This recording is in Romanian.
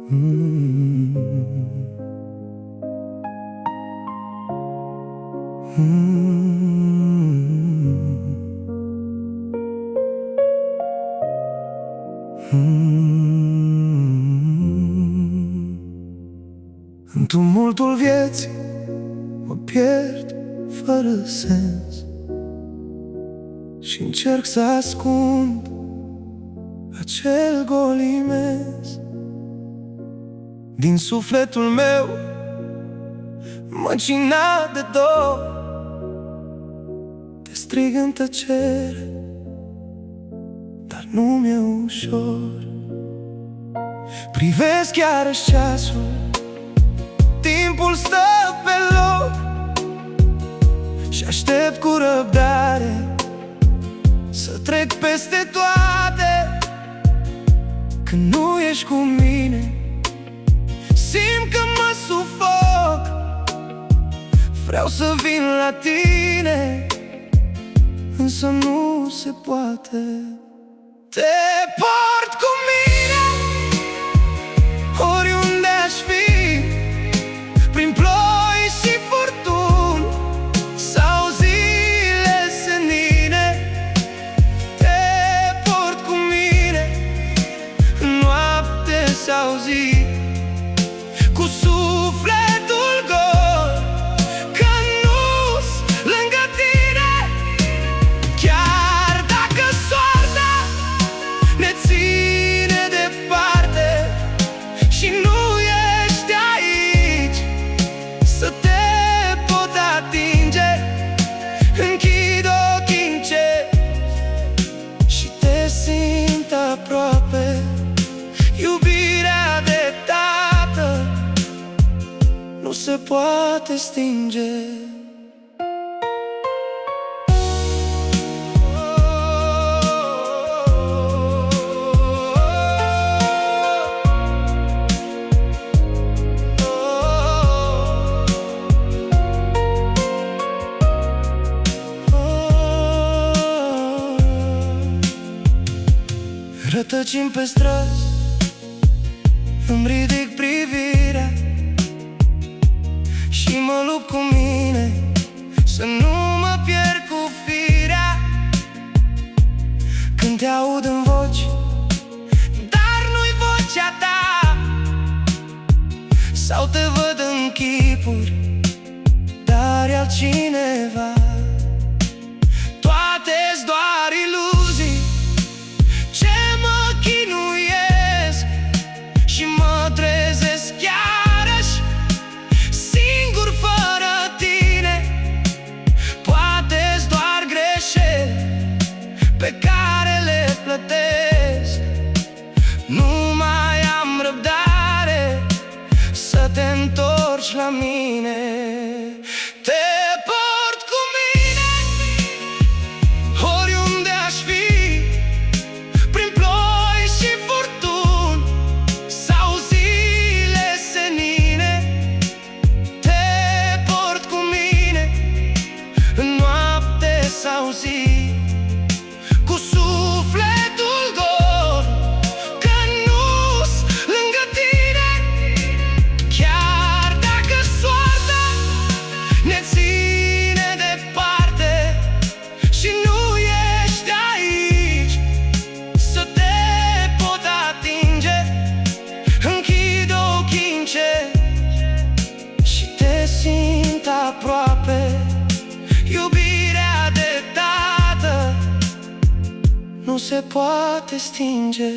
În tumultul vieții mă pierd fără sens și încerc să ascund acel gol imens. Din sufletul meu măcinat de dor, te strig în tăcere, dar nu mi-e ușor. Privesc iarăși ceasul, timpul stă pe loc și aștept cu răbdare să trec peste toate. Când nu ești cu mine, simt că mă sufoc. Vreau să vin la tine, însă nu se poate. Te port cu mine oriunde aș fi, prin ploi și furtuni sau zile senine. Te port cu mine noapte sau zi, cu sufletul gol, că nu-s lângă tine. Chiar dacă soarta ne ține departe și nu ești aici să te pot atinge, închid ochii încet și te simt aproape. Iubirea de tată nu se poate stinge. Rătăcim pe străzi, îmi ridic privirea și mă lupt cu mine să nu mă pierd cu firea. Când te aud în voci, dar nu-i vocea ta, sau te văd în chipuri, dar e altcineva. Toate-s doar iluzii ce mă chinuiesc și mă trezesc iarăși singur fără tine. Poate-s doar greșeli pe care le plătesc. Nu mai am răbdare să te întorci la mine. Te port cu mine oriunde aș fi, prin ploi și furtuni sau zile senine. Te port cu mine în noapte sau zi, cu sufletul gol, că nu-s lângă tine. Chiar dacă soarta ne ține departe și nu ești aici să te pot atinge, închid ochii încet și te simt aproape. Iubirea de tată nu se poate stinge.